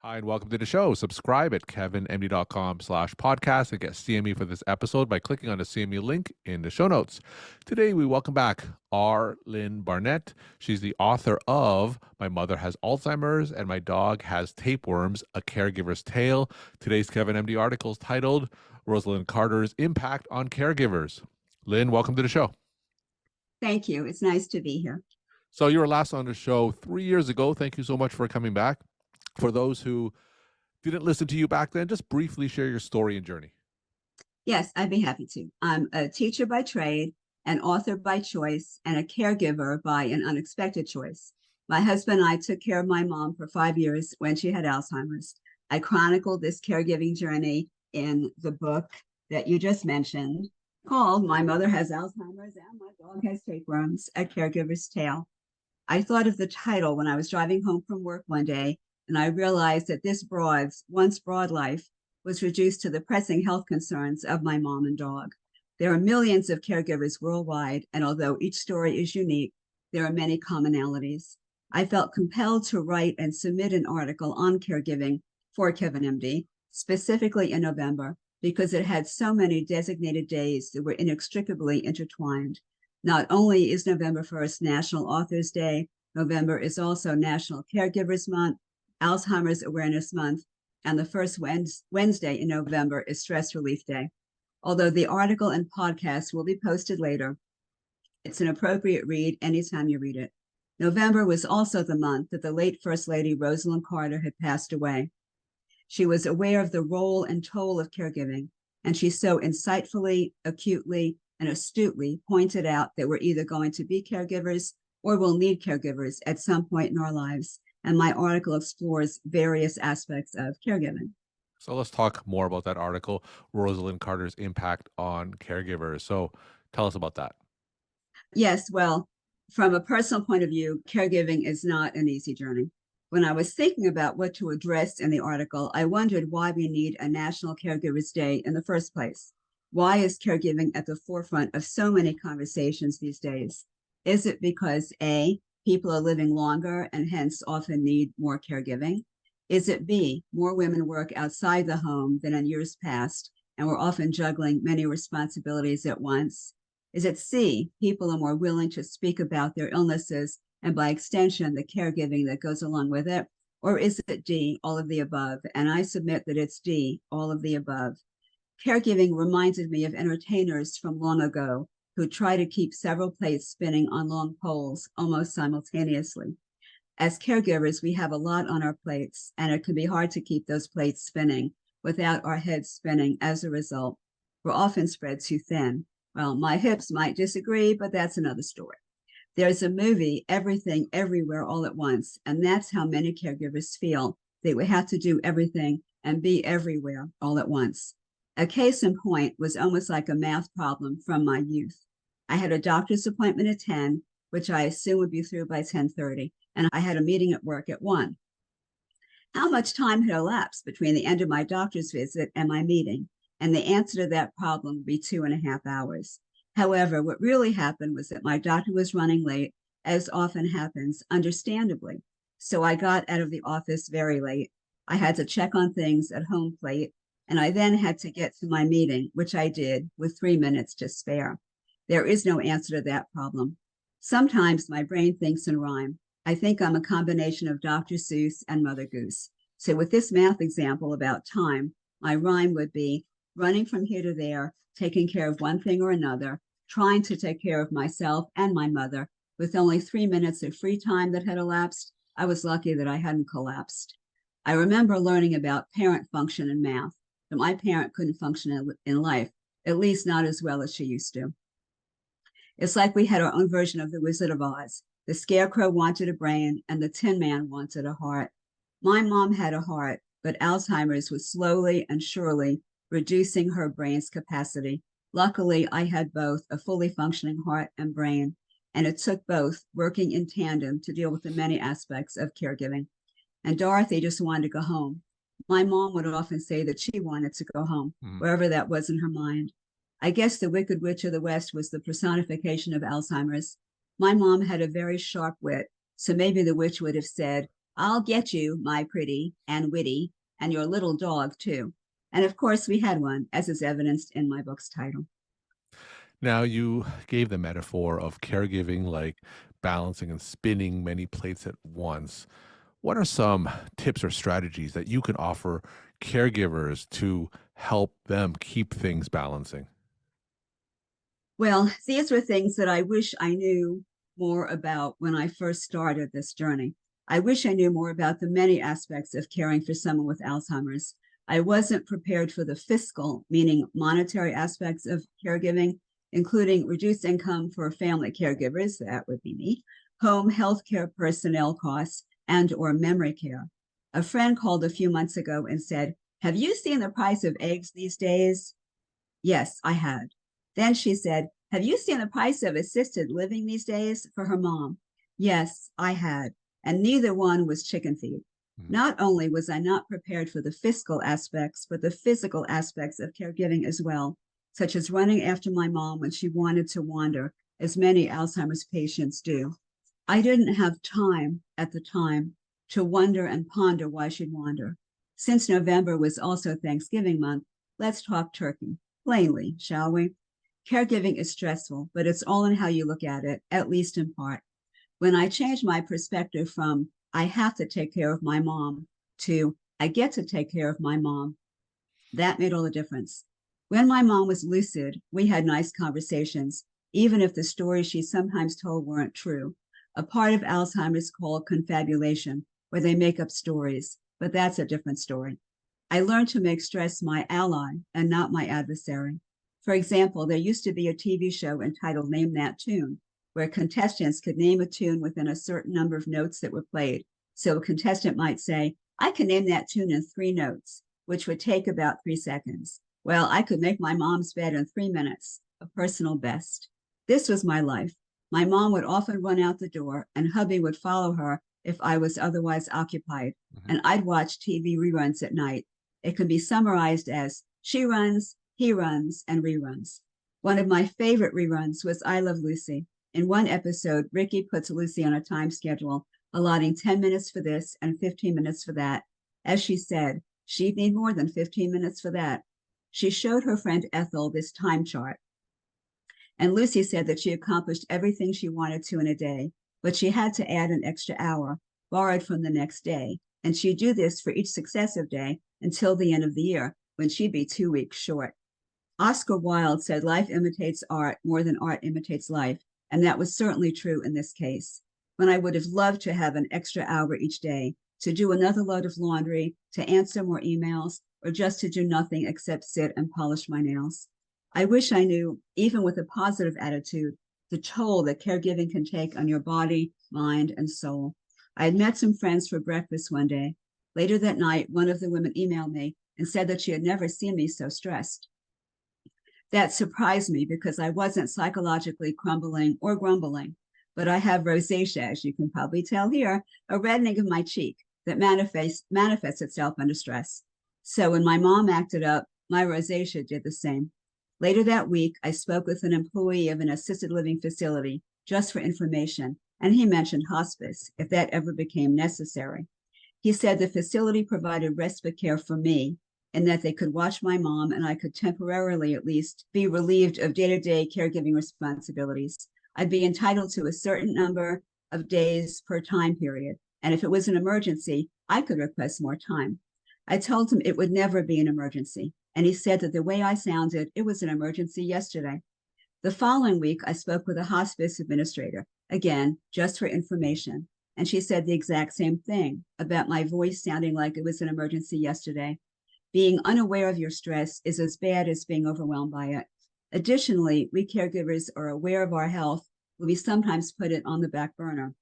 Hi, and welcome to the show. Subscribe at kevinmd.com/podcast and get CME for this episode by clicking on the CME link in the show notes. Today, we welcome back Lynn Barnett. She's the author of My Mother Has Alzheimer's and My Dog Has Tapeworms, A Caregiver's Tale. Today's KevinMD article is titled Rosalynn Carter's Impact on Caregivers. Lynn, welcome to the show. Thank you. It's nice to be here. So you were last on the show 3 years ago. Thank you so much for coming back. For those who didn't listen to you back then, just briefly share your story and journey. Yes, I'd be happy to. I'm a teacher by trade, an author by choice, and a caregiver by an unexpected choice. My husband and I took care of my mom for 5 years when she had Alzheimer's. I chronicled this caregiving journey in the book that you just mentioned, called My Mother Has Alzheimer's and My Dog Has Tapeworms, A Caregiver's Tale. I thought of the title when I was driving home from work one day, and I realized that this once broad life was reduced to the pressing health concerns of my mom and dog. There are millions of caregivers worldwide, and although each story is unique, there are many commonalities. I felt compelled to write and submit an article on caregiving for KevinMD, specifically in November, because it had so many designated days that were inextricably intertwined. Not only is November 1st National Authors Day, November is also National Caregivers Month, Alzheimer's Awareness Month, and the first Wednesday in November is Stress Relief Day. Although the article and podcast will be posted later, it's an appropriate read anytime you read it. November was also the month that the late First Lady Rosalynn Carter had passed away. She was aware of the role and toll of caregiving, and she so insightfully, acutely, and astutely pointed out that we're either going to be caregivers or will need caregivers at some point in our lives. And my article explores various aspects of caregiving. So let's talk more about that article, Rosalynn Carter's Impact on Caregivers. So tell us about that. Yes, well, from a personal point of view, caregiving is not an easy journey. When I was thinking about what to address in the article, I wondered why we need a National Caregivers Day in the first place. Why is caregiving at the forefront of so many conversations these days? Is it because A, people are living longer and hence often need more caregiving? Is it B, more women work outside the home than in years past, and we're often juggling many responsibilities at once? Is it C, people are more willing to speak about their illnesses and by extension, the caregiving that goes along with it? Or is it D, all of the above? And I submit that it's D, all of the above. Caregiving reminded me of entertainers from long ago who try to keep several plates spinning on long poles almost simultaneously. As caregivers, we have a lot on our plates, and it can be hard to keep those plates spinning without our heads spinning. As a result, we're often spread too thin. Well, my hips might disagree, but that's another story. There's a movie, Everything, Everywhere, All at Once, and that's how many caregivers feel. They would have to do everything and be everywhere all at once. A case in point was almost like a math problem from my youth. I had a doctor's appointment at 10, which I assume would be through by 10:30, and I had a meeting at work at 1. How much time had elapsed between the end of my doctor's visit and my meeting? And the answer to that problem would be 2.5 hours. However, what really happened was that my doctor was running late, as often happens, understandably. So I got out of the office very late. I had to check on things at home plate, and I then had to get to my meeting, which I did with 3 minutes to spare. There is no answer to that problem. Sometimes my brain thinks in rhyme. I think I'm a combination of Dr. Seuss and Mother Goose. So with this math example about time, my rhyme would be running from here to there, taking care of one thing or another, trying to take care of myself and my mother. With only 3 minutes of free time that had elapsed, I was lucky that I hadn't collapsed. I remember learning about parent function in math, but my parent couldn't function in life, at least not as well as she used to. It's like we had our own version of the Wizard of Oz. The Scarecrow wanted a brain and the Tin Man wanted a heart. My mom had a heart, but Alzheimer's was slowly and surely reducing her brain's capacity. Luckily, I had both a fully functioning heart and brain, and it took both working in tandem to deal with the many aspects of caregiving. And Dorothy just wanted to go home. My mom would often say that she wanted to go home, wherever that was in her mind. I guess the Wicked Witch of the West was the personification of Alzheimer's. My mom had a very sharp wit, so maybe the witch would have said, I'll get you, my pretty and witty, and your little dog, too. And of course, we had one, as is evidenced in my book's title. Now, you gave the metaphor of caregiving like balancing and spinning many plates at once. What are some tips or strategies that you can offer caregivers to help them keep things balancing? Well, these were things that I wish I knew more about when I first started this journey. I wish I knew more about the many aspects of caring for someone with Alzheimer's. I wasn't prepared for the fiscal, meaning monetary aspects of caregiving, including reduced income for family caregivers, that would be me, home healthcare personnel costs, and or memory care. A friend called a few months ago and said, "Have you seen the price of eggs these days?" Yes, I had. Then she said, "Have you seen the price of assisted living these days?" For her mom. Yes, I had. And neither one was chicken feed. Mhm. Not only was I not prepared for the fiscal aspects, but the physical aspects of caregiving as well, such as running after my mom when she wanted to wander, as many Alzheimer's patients do. I didn't have time at the time to wonder and ponder why she'd wander. Since November was also Thanksgiving month, let's talk turkey, plainly, shall we? Caregiving is stressful, but it's all in how you look at it, at least in part. When I changed my perspective from I have to take care of my mom to I get to take care of my mom, that made all the difference. When my mom was lucid, we had nice conversations, even if the stories she sometimes told weren't true. A part of Alzheimer's called confabulation, where they make up stories, but that's a different story. I learned to make stress my ally and not my adversary. For example, there used to be a TV show entitled Name That Tune, where contestants could name a tune within a certain number of notes that were played. So a contestant might say, "I can name that tune in 3 notes," which would take about 3 seconds. Well, I could make my mom's bed in 3 minutes, a personal best. This was my life. My mom would often run out the door, and hubby would follow her if I was otherwise occupied, Mhm. and I'd watch TV reruns at night. It can be summarized as she runs, he runs, and reruns. One of my favorite reruns was I Love Lucy. In one episode, Ricky puts Lucy on a time schedule, allotting 10 minutes for this and 15 minutes for that. As she said, she'd need more than 15 minutes for that. She showed her friend Ethel this time chart, and Lucy said that she accomplished everything she wanted to in a day, but she had to add an extra hour, borrowed from the next day. And she'd do this for each successive day until the end of the year, when she'd be 2 weeks short. Oscar Wilde said life imitates art more than art imitates life, and that was certainly true in this case. When I would have loved to have an extra hour each day to do another load of laundry, to answer more emails, or just to do nothing except sit and polish my nails. I wish I knew, even with a positive attitude, the toll that caregiving can take on your body, mind, and soul. I had met some friends for breakfast one day. Later that night, one of the women emailed me and said that she had never seen me so stressed. That surprised me because I wasn't psychologically crumbling or grumbling, but I have rosacea, as you can probably tell here, a reddening of my cheek that manifests itself under stress. So when my mom acted up, my rosacea did the same. Later that week, I spoke with an employee of an assisted living facility just for information, and he mentioned hospice, if that ever became necessary. He said the facility provided respite care for me and that they could watch my mom and I could temporarily at least be relieved of day-to-day caregiving responsibilities. I'd be entitled to a certain number of days per time period. And if it was an emergency, I could request more time. I told him it would never be an emergency. And he said that the way I sounded, it was an emergency yesterday. The following week, I spoke with a hospice administrator, again, just for information. And she said the exact same thing about my voice sounding like it was an emergency yesterday. Being unaware of your stress is as bad as being overwhelmed by it. Additionally, we caregivers are aware of our health, but we sometimes put it on the back burner.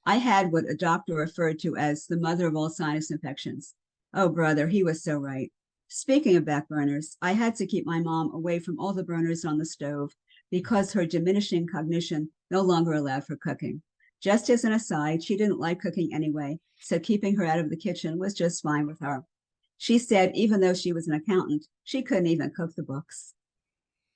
I had what a doctor referred to as the mother of all sinus infections. Oh, brother, he was so right. Speaking of back burners, I had to keep my mom away from all the burners on the stove because her diminishing cognition no longer allowed for cooking. Just as an aside, she didn't like cooking anyway, so keeping her out of the kitchen was just fine with her. She said even though she was an accountant, she couldn't even cook the books.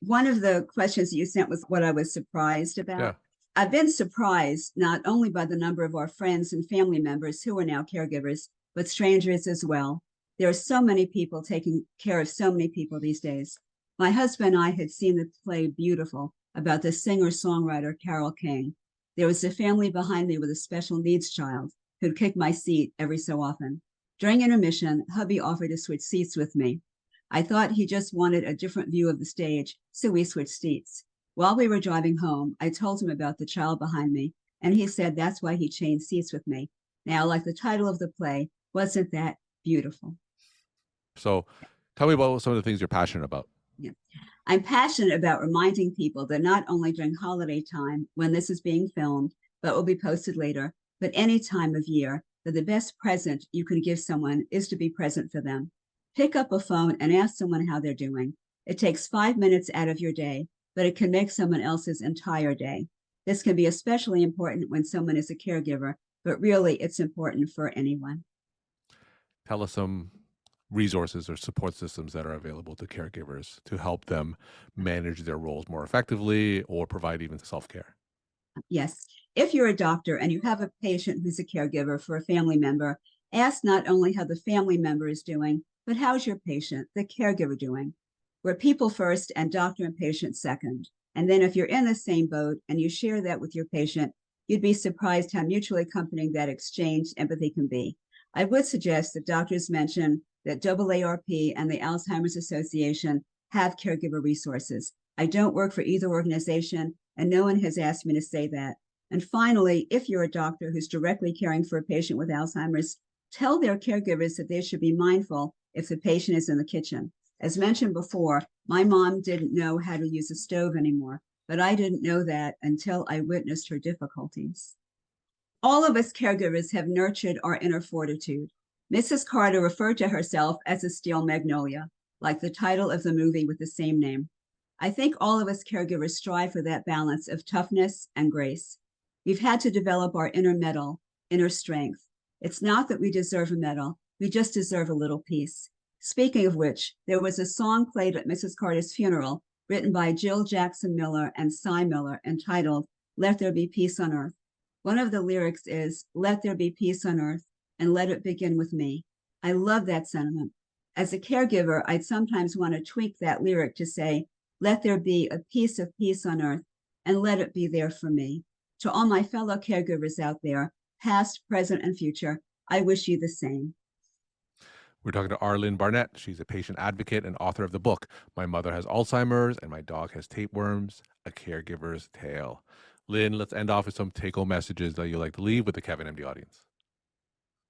One of the questions that you sent was what I was surprised Yeah. about. I've been surprised not only by the number of our friends and family members who are now caregivers, but strangers as well. There are so many people taking care of so many people these days. My husband and I had seen the play Beautiful about the singer-songwriter Carole King. There was a family behind me with a special needs child who'd kick my seat every so often. During intermission, hubby offered to switch seats with me. I thought he just wanted a different view of the stage, so we switched seats. While we were driving home, I told him about the child behind me, and he said that's why he changed seats with me. Now, like the title of the play, wasn't that beautiful? So tell me about some of the things you're passionate about. Yeah. I'm passionate about reminding people that not only during holiday time, when this is being filmed, but will be posted later, but any time of year, that the best present you can give someone is to be present for them. Pick up a phone and ask someone how they're doing. It takes 5 minutes out of your day, but it can make someone else's entire day. This can be especially important when someone is a caregiver, but really it's important for anyone. Tell us some resources or support systems that are available to caregivers to help them manage their roles more effectively or provide even self-care. Yes. If you're a doctor and you have a patient who's a caregiver for a family member, ask not only how the family member is doing, but how's your patient, the caregiver, doing? We're people first and doctor and patient second. And then if you're in the same boat and you share that with your patient, you'd be surprised how mutually accompanying that exchange empathy can be. I would suggest that doctors mention that AARP and the Alzheimer's Association have caregiver resources. I don't work for either organization, and no one has asked me to say that. And finally, if you're a doctor who's directly caring for a patient with Alzheimer's, tell their caregivers that they should be mindful if the patient is in the kitchen. As mentioned before, my mom didn't know how to use a stove anymore, but I didn't know that until I witnessed her difficulties. All of us caregivers have nurtured our inner fortitude. Mrs. Carter referred to herself as a steel magnolia, like the title of the movie with the same name. I think all of us caregivers strive for that balance of toughness and grace. We've had to develop our inner mettle, inner strength. It's not that we deserve a medal, we just deserve a little peace. Speaking of which, there was a song played at Mrs. Carter's funeral written by Jill Jackson Miller and Cy Miller entitled, Let There Be Peace on Earth. One of the lyrics is, let there be peace on earth and let it begin with me. I love that sentiment. As a caregiver, I'd sometimes want to tweak that lyric to say, let there be a piece of peace on earth and let it be there for me. To all my fellow caregivers out there, past, present, and future, I wish you the same. We're talking to Lynn Barnett. She's a patient advocate and author of the book, My Mother Has Alzheimer's and My Dog Has Tapeworms, A Caregiver's Tale. Lynn, let's end off with some take-home messages that you'd like to leave with the KevinMD audience.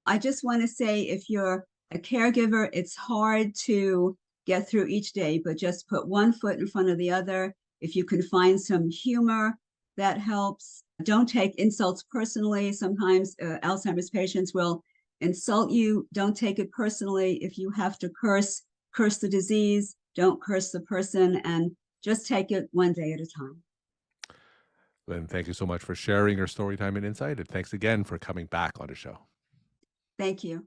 I just want to say, if you're a caregiver, it's hard to get through each day, but just put one foot in front of the other. If you can find some humor, that helps. Don't take insults personally. Sometimes Alzheimer's patients will insult you. Don't take it personally. If you have to curse, curse the disease. Don't curse the person, and just take it one day at a time. Lynn, thank you so much for sharing your story time and insight. And thanks again for coming back on the show. Thank you.